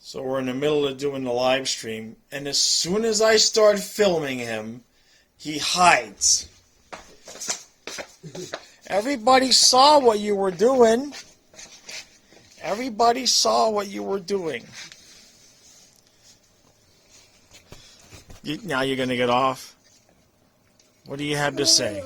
So we're in the middle of doing the live stream, and as soon as I start filming him, he hides. Everybody saw what you were doing. Everybody saw what you were doing. Now you're going to get off? What do you have to say?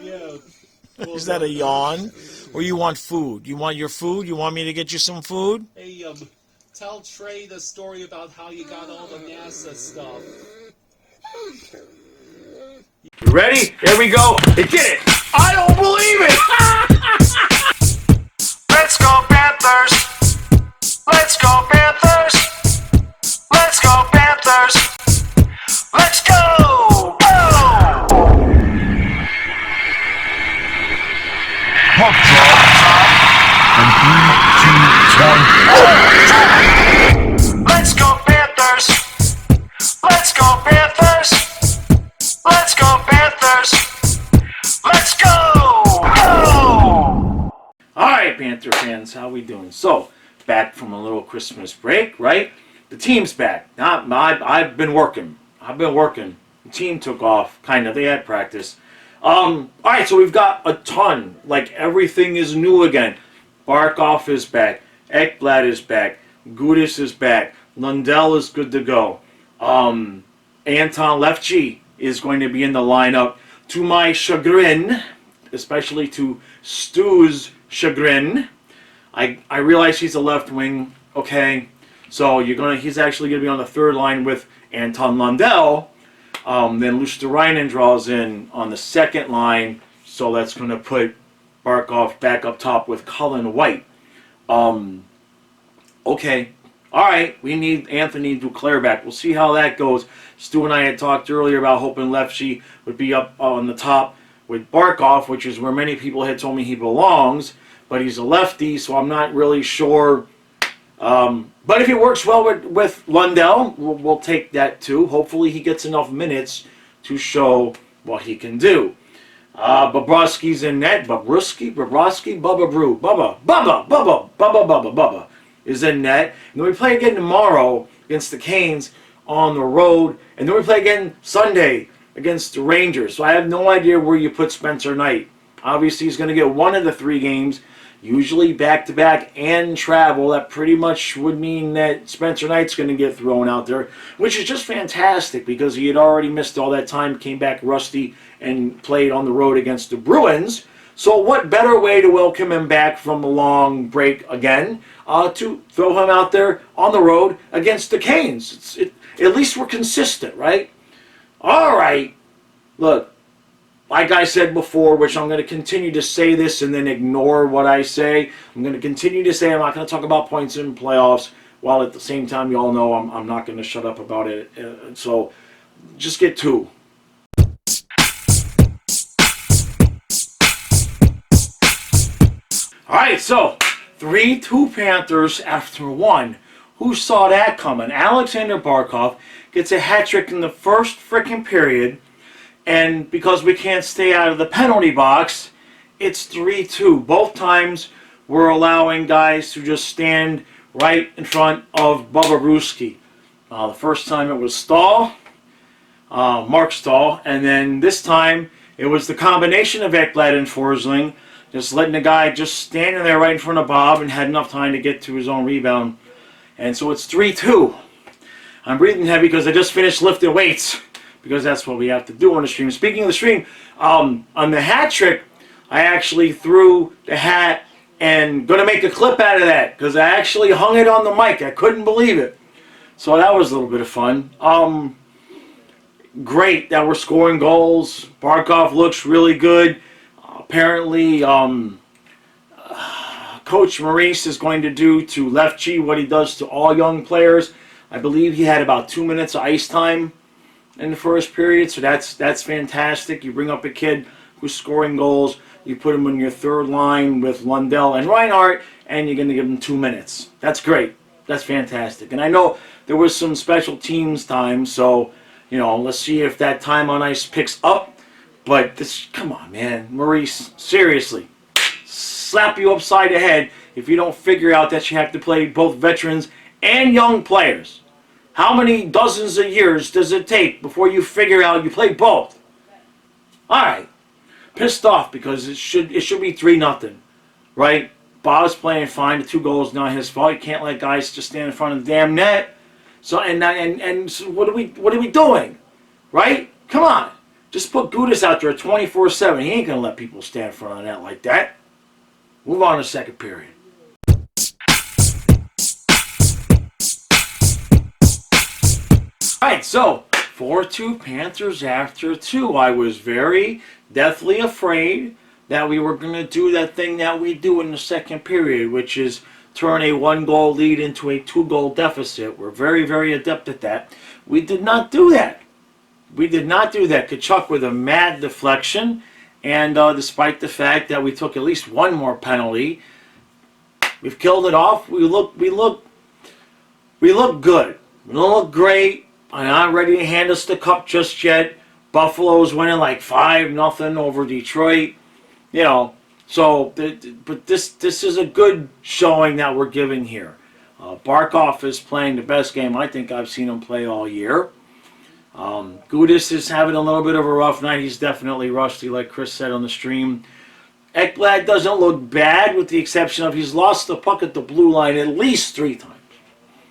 Yeah. Is that a yawn? Or you want food? You want your food? You want me to get you some food? Hey, tell Trey the story about how you got all the NASA stuff. You ready? Here we go. He did it. I don't believe it. Let's go Panthers. Let's go Panthers. Let's go Panthers. Let's go. Go. Puck drop. And 3, 2, 1. Let's go Panthers. Let's go Panthers. Let's go Panthers. Let's go. Go. All right, Panther fans, how we doing? So, back from a little Christmas break, right? The team's back. I've been working. The team took off, kind of. They had practice. All right, so we've got a ton. Like, everything is new again. Barkov is back. Ekblad is back. Gudis is back. Lundell is good to go. Anton Lefty is going to be in the lineup. To my chagrin, especially to Stu's chagrin, I realize he's a left wing. Okay, so he's actually gonna be on the third line with Anton Lundell. Then Luosterainen draws in on the second line, so that's gonna put Barkov back up top with Cullen White. Okay, all right, we need Anthony Duclair back. We'll see how that goes. Stu and I had talked earlier about hoping Lefty would be up on the top with Barkov, which is where many people had told me he belongs, but he's a lefty, so I'm not really sure. But if it works well with Lundell, we'll take that too. Hopefully he gets enough minutes to show what he can do. Bobrovsky's in net. Bobrovsky, Bubba is in net. And then we play again tomorrow against the Canes on the road. And then we play again Sunday against the Rangers. So I have no idea where you put Spencer Knight. Obviously he's going to get one of the 3 games. Usually back-to-back and travel. That pretty much would mean that Spencer Knight's going to get thrown out there, which is just fantastic because he had already missed all that time, came back rusty, and played on the road against the Bruins. So what better way to welcome him back from a long break again to throw him out there on the road against the Canes? At least we're consistent, right? All right. Look. Like I said before, which I'm going to continue to say this and then ignore what I say. I'm going to continue to say I'm not going to talk about points in playoffs, while at the same time you all know I'm not going to shut up about it. So just get 2. All right, so 3-2 Panthers after 1. Who saw that coming? Alexander Barkov gets a hat trick in the first freaking period. And because we can't stay out of the penalty box, it's 3-2. Both times we're allowing guys to just stand right in front of Bobrovsky. The first time it was Stahl, Mark Stahl, and then this time it was the combination of Ekblad and Forsling, just letting the guy just standing there right in front of Bob and had enough time to get to his own rebound. And so it's 3-2. I'm breathing heavy because I just finished lifting weights, because that's what we have to do on the stream. Speaking of the stream, on the hat trick, I actually threw the hat and going to make a clip out of that because I actually hung it on the mic. I couldn't believe it. So that was a little bit of fun. Great that we're scoring goals. Barkov looks really good. Apparently, Coach Maurice is going to do to Lefty what he does to all young players. I believe he had about 2 minutes of ice time in the first period, so that's fantastic. You bring up a kid who's scoring goals, you put him in your third line with Lundell and Reinhart, and you're going to give him 2 minutes. That's great. That's fantastic. And I know there was some special teams time, so, let's see if that time on ice picks up. But come on, man. Maurice, seriously, slap you upside the head if you don't figure out that you have to play both veterans and young players. How many dozens of years does it take before you figure out you play both? All right. Pissed off because it should be 3-0, right? Bob's playing fine. The 2 goals not his fault. You can't let guys just stand in front of the damn net. So so what are we doing, right? Come on, just put Gudis out there 24/7. He ain't gonna let people stand in front of the net like that. Move on to second period. All right, so 4-2 Panthers after 2. I was very deathly afraid that we were going to do that thing that we do in the second period, which is turn a 1-goal lead into a 2-goal deficit. We're very, very adept at that. We did not do that. We did not do that. Kachuk with a mad deflection, and despite the fact that we took at least one more penalty, we've killed it off. We look good. We don't look great. I'm not ready to hand us the cup just yet. Buffalo's winning like 5-0 over Detroit. You know, so but this is a good showing that we're giving here. Barkov is playing the best game I think I've seen him play all year. Gudis is having a little bit of a rough night. He's definitely rusty, like Chris said on the stream. Ekblad doesn't look bad, with the exception of he's lost the puck at the blue line at least 3 times.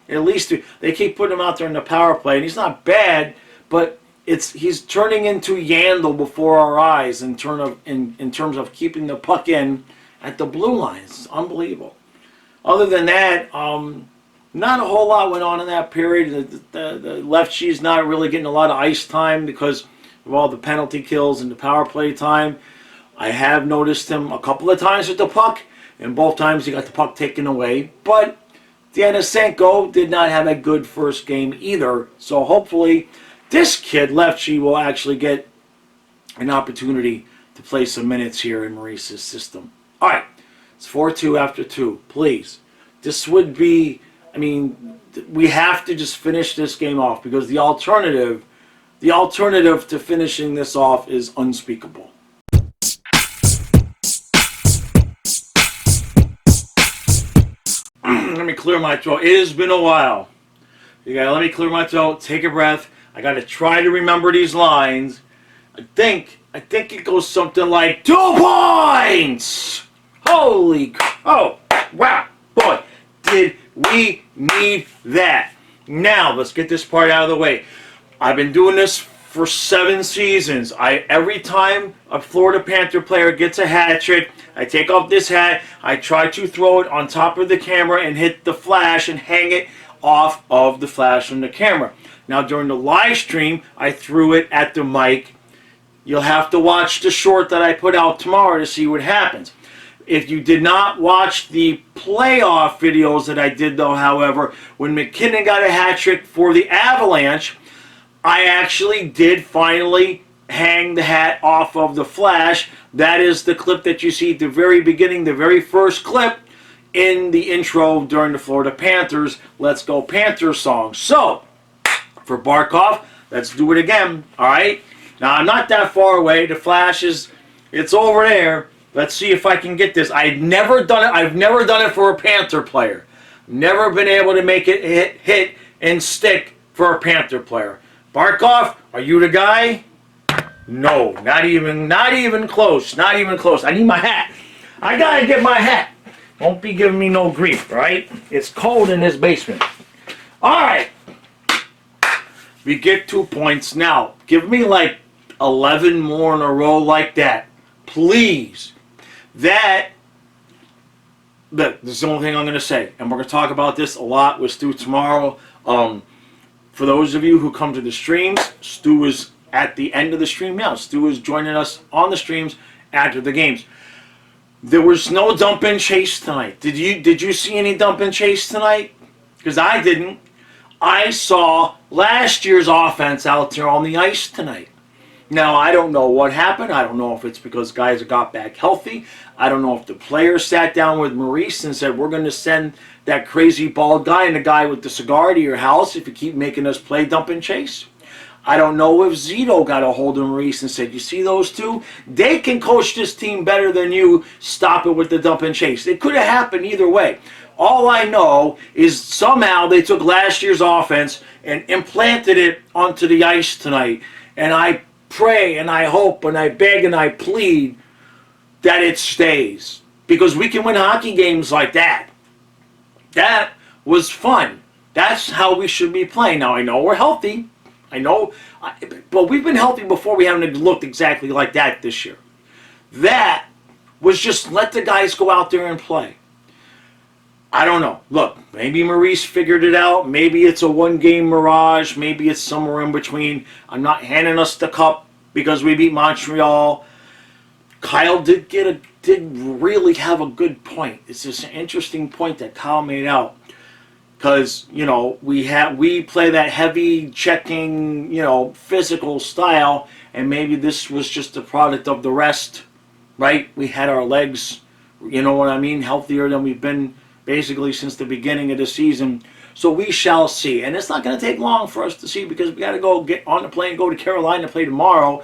At least 3. They keep putting him out there in the power play, and he's not bad, but he's turning into Yandel before our eyes in terms of keeping the puck in at the blue line. It's unbelievable. Other than that, not a whole lot went on in that period. The lefty's not really getting a lot of ice time because of all the penalty kills and the power play time. I have noticed him a couple of times with the puck, and both times he got the puck taken away. But Denisenko did not have a good first game either. So hopefully this kid, Lefty, will actually get an opportunity to play some minutes here in Maurice's system. All right, it's 4-2 after 2. Please, this would be, we have to just finish this game off because the alternative to finishing this off is unspeakable. Let me clear my throat. It has been a while. You gotta let me clear my throat, take a breath. I gotta try to remember these lines. I think it goes something like 2 points! Holy, oh, wow, boy, did we need that. Now, let's get this part out of the way. I've been doing this for 7 seasons. Every time a Florida Panther player gets a hat trick, I take off this hat, I try to throw it on top of the camera and hit the flash and hang it off of the flash from the camera. Now, during the live stream, I threw it at the mic. You'll have to watch the short that I put out tomorrow to see what happens. If you did not watch the playoff videos that I did, though, however, when McKinnon got a hat trick for the Avalanche, I actually did finally hang the hat off of the flash. That is the clip that you see at the very beginning, the very first clip in the intro during the Florida Panthers Let's Go Panthers song. So, for Barkov, let's do it again, all right? Now, I'm not that far away. The flash it's over there. Let's see if I can get this. I've never done it. I've never done it for a Panther player. Never been able to make it hit and stick for a Panther player. Barkov, are you the guy? No, not even close. Not even close. I need my hat. I gotta get my hat. Don't be giving me no grief, right? It's cold in this basement. All right. We get 2 points. Now, give me like 11 more in a row like that. Please. This is the only thing I'm going to say. And we're going to talk about this a lot with Stu tomorrow. For those of you who come to the streams, Stu is at the end of the stream now. Stu is joining us on the streams after the games. There was no dump and chase tonight. Did you see any dump and chase tonight? Because I didn't. I saw last year's offense out there on the ice tonight. Now, I don't know what happened. I don't know if it's because guys got back healthy. I don't know if the players sat down with Maurice and said, we're going to send that crazy bald guy and the guy with the cigar to your house if you keep making us play dump and chase. I don't know if Zito got a hold of Maurice and said, you see those two? They can coach this team better than you. Stop it with the dump and chase. It could have happened either way. All I know is somehow they took last year's offense and implanted it onto the ice tonight. And I pray and I hope and I beg and I plead that it stays. Because we can win hockey games like that. That was fun. That's how we should be playing. Now, I know we're healthy. I know. But we've been healthy before. We haven't looked exactly like that this year. That was just let the guys go out there and play. I don't know. Look, maybe Maurice figured it out. Maybe it's a one-game mirage. Maybe it's somewhere in between. I'm not handing us the cup because we beat Montreal. Kyle did really have a good point. It's just an interesting point that Kyle made out. Because, you know, we play that heavy checking, you know, physical style. And maybe this was just a product of the rest, right? We had our legs, you know what I mean, healthier than we've been basically since the beginning of the season. So we shall see. And it's not going to take long for us to see because we got to go get on the plane, go to Carolina to play tomorrow.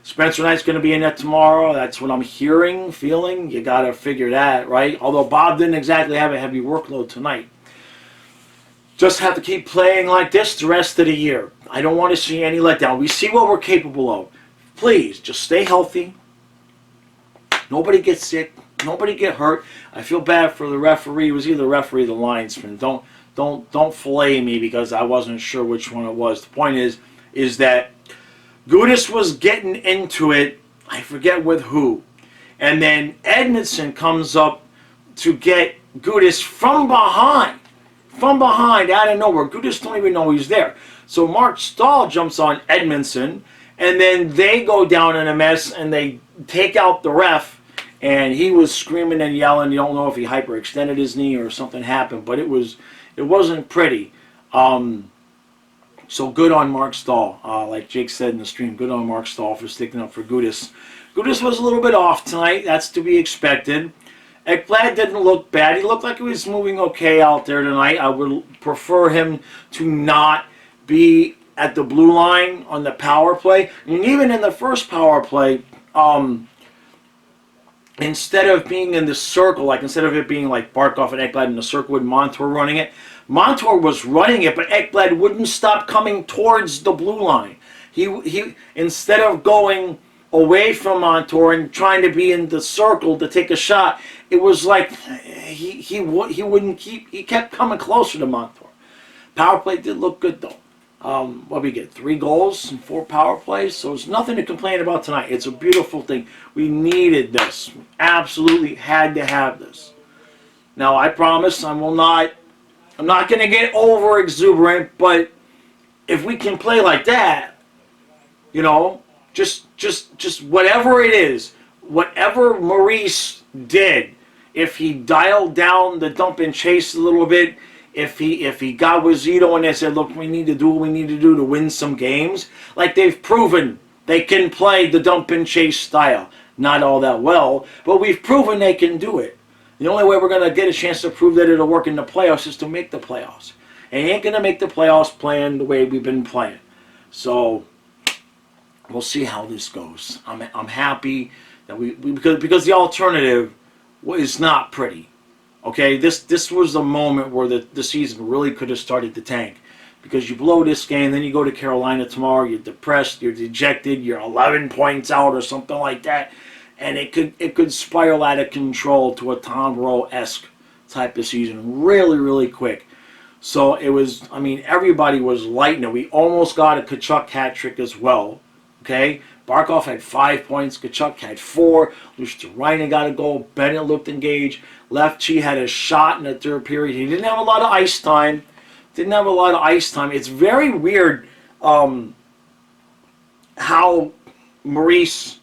Spencer Knight's going to be in that tomorrow. That's what I'm hearing, feeling. You got to figure that, right? Although Bob didn't exactly have a heavy workload tonight. Just have to keep playing like this the rest of the year. I don't want to see any letdown. We see what we're capable of. Please, just stay healthy. Nobody gets sick. Nobody get hurt. I feel bad for the referee. It was either the referee or the linesman. Don't fillet me because I wasn't sure which one it was. The point is that Gudas was getting into it. I forget with who. And then Edmondson comes up to get Gudas from behind. From behind, out of nowhere. Gudas don't even know he's there. So Mark Stahl jumps on Edmondson. And then they go down in a mess and they take out the ref. And he was screaming and yelling. You don't know if he hyperextended his knee or something happened. But it wasn't pretty. So good on Mark Stahl. Like Jake said in the stream, good on Mark Stahl for sticking up for Gudas. Gudas was a little bit off tonight. That's to be expected. Ekblad didn't look bad. He looked like he was moving okay out there tonight. I would prefer him to not be at the blue line on the power play. And even in the first power play, instead of being in the circle, like instead of it being like Barkov and Ekblad in the circle with Montour running it, Montour was running it, but Ekblad wouldn't stop coming towards the blue line. He instead of going away from Montour and trying to be in the circle to take a shot, it was like he wouldn't keep. He kept coming closer to Montour. Power play did look good though. What we get? 3 goals and 4 power plays. So it's nothing to complain about tonight. It's a beautiful thing. We needed this. We absolutely had to have this. Now I promise I'm not going to get over exuberant, but if we can play like that, you know, just whatever it is, whatever Maurice did, if he dialed down the dump and chase a little bit, if he got with Zito and they said, look, we need to do what we need to do to win some games, like they've proven they can play the dump and chase style. Not all that well, but we've proven they can do it. The only way we're going to get a chance to prove that it'll work in the playoffs is to make the playoffs. And you ain't going to make the playoffs playing the way we've been playing. So we'll see how this goes. I'm happy that because the alternative is not pretty. Okay, this was the moment where the season really could have started to tank. Because you blow this game, then you go to Carolina tomorrow, you're depressed, you're dejected, you're 11 points out or something like that. And it could spiral out of control to a Tom Rowe-esque type of season really, really quick. So it was, I mean, everybody was lighting it. We almost got a Tkachuk hat trick as well. Okay? Barkov had 5 points. Tkachuk had 4. Lucic got a goal. Bennett looked engaged. Lefty had a shot in the third period. He didn't have a lot of ice time. It's very weird how Maurice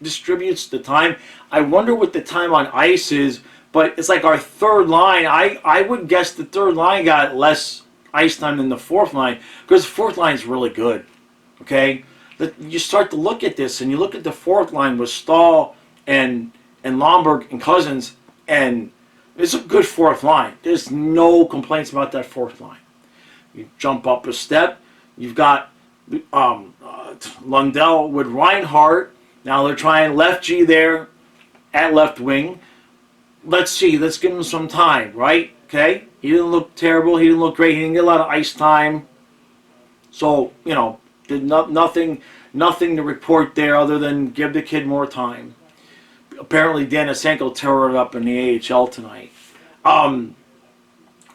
distributes the time. I wonder what the time on ice is, but it's like our third line. I would guess the third line got less ice time than the fourth line because the fourth line is really good. Okay? You start to look at this and you look at the fourth line with Stahl and Lomberg and Cousins, and it's a good fourth line. There's no complaints about that fourth line. You jump up a step. You've got Lundell with Reinhardt. Now they're trying left G there at left wing. Let's see. Let's give him some time, right? Okay. He didn't look terrible. He didn't look great. He didn't get a lot of ice time. So, did nothing to report there other than give the kid more time. Apparently, Denisenko tore it up in the AHL tonight. And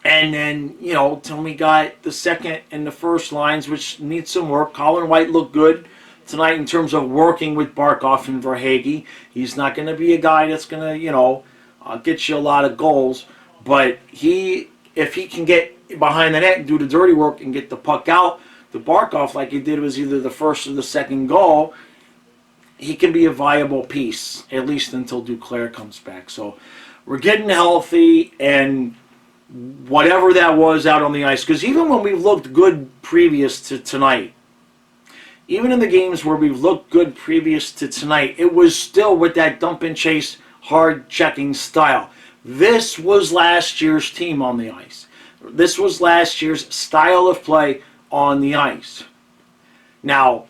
then, then we got the second and the first lines, which need some work. Colin White looked good tonight in terms of working with Barkov and Verhaeghe. He's not going to be a guy that's going to, get you a lot of goals. But if he can get behind the net and do the dirty work and get the puck out to Barkov like he did was either the first or the second goal, he can be a viable piece, at least until Duclair comes back. So we're getting healthy, and whatever that was out on the ice, because even when we've looked good previous to tonight, even in the games where we've looked good previous to tonight, it was still with that dump and chase, hard checking style. This was last year's team on the ice. This was last year's style of play on the ice. Now,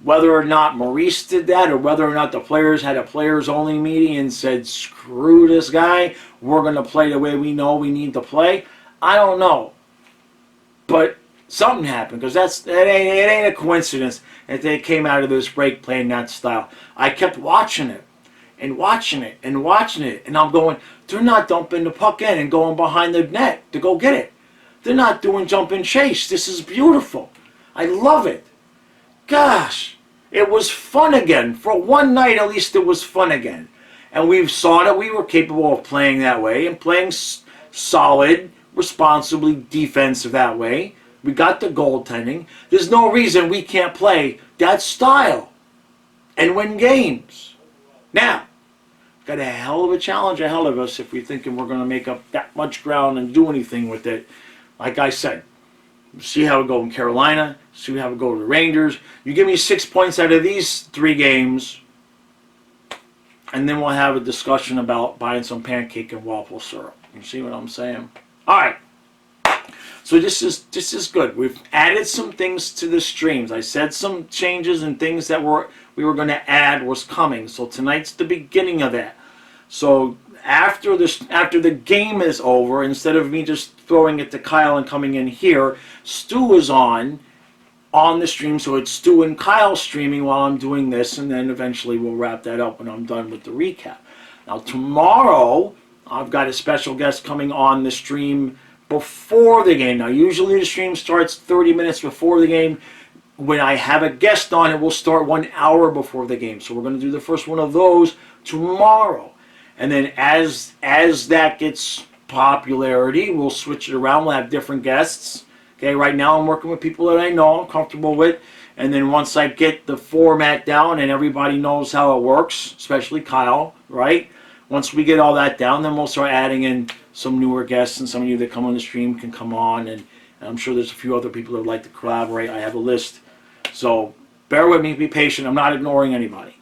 whether or not Maurice did that, or whether or not the players had a players-only meeting and said, screw this guy, we're going to play the way we know we need to play, I don't know. But something happened, because it ain't a coincidence that they came out of this break playing that style. I kept watching it, and watching it, and watching it, and I'm going, they're not dumping the puck in and going behind the net to go get it. They're not doing jump and chase. This is beautiful. I love it. Gosh, it was fun again. For one night, at least, it was fun again. And we saw that we were capable of playing that way and playing solid, responsibly defensive that way. We got the goaltending. There's no reason we can't play that style and win games. Now, got a hell of a challenge ahead of us if we're thinking we're going to make up that much ground and do anything with it. Like I said, see how it go in Carolina, see how it go to the Rangers. You give me 6 points out of these 3 games, and then we'll have a discussion about buying some pancake and waffle syrup. You see what I'm saying? All right. So this is good. We've added some things to the streams. I said some changes and things that we were going to add was coming. So tonight's the beginning of that. So after the game is over, instead of me just throwing it to Kyle and coming in here, Stu is on the stream. So it's Stu and Kyle streaming while I'm doing this, and then eventually we'll wrap that up when I'm done with the recap. Now tomorrow, I've got a special guest coming on the stream before the game. Now usually the stream starts 30 minutes before the game. When I have a guest on, it will start 1 hour before the game. So we're going to do the first one of those tomorrow. And then as that gets popularity, we'll switch it around. We'll have different guests. Okay, right now I'm working with people that I know, I'm comfortable with. And then once I get the format down and everybody knows how it works, especially Kyle, right? Once we get all that down, then we'll start adding in some newer guests, and some of you that come on the stream can come on. And I'm sure there's a few other people that would like to collaborate. I have a list. So bear with me, be patient. I'm not ignoring anybody.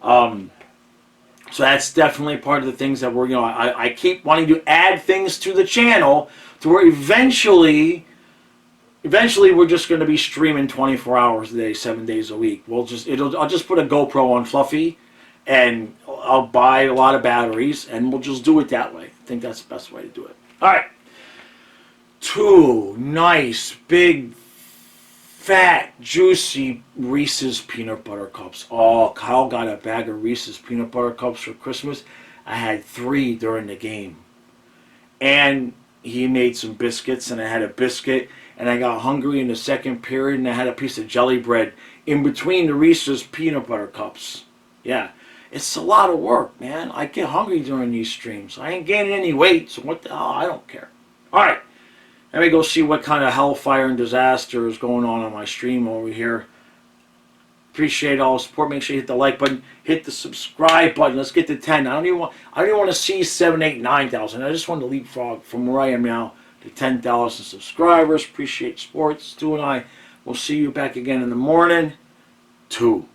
So that's definitely part of the things that we're, I keep wanting to add things to the channel to where eventually we're just going to be streaming 24 hours a day, 7 days a week. I'll just put a GoPro on Fluffy, and I'll buy a lot of batteries, and we'll just do it that way. I think that's the best way to do it. All right. 2 nice, big, fat, juicy Reese's Peanut Butter Cups. Oh, Kyle got a bag of Reese's Peanut Butter Cups for Christmas. I had 3 during the game. And he made some biscuits, and I had a biscuit, and I got hungry in the second period, and I had a piece of jelly bread in between the Reese's Peanut Butter Cups. Yeah. It's a lot of work, man. I get hungry during these streams. I ain't gaining any weight, so what the hell? I don't care. All right. Let me go see what kind of hellfire and disaster is going on my stream over here. Appreciate all the support. Make sure you hit the like button. Hit the subscribe button. Let's get to 10. I don't even want to see 7, 8, 9,000. I just want to leapfrog from where I am now to 10,000 subscribers. Appreciate sports. Stu and I will see you back again in the morning. 2.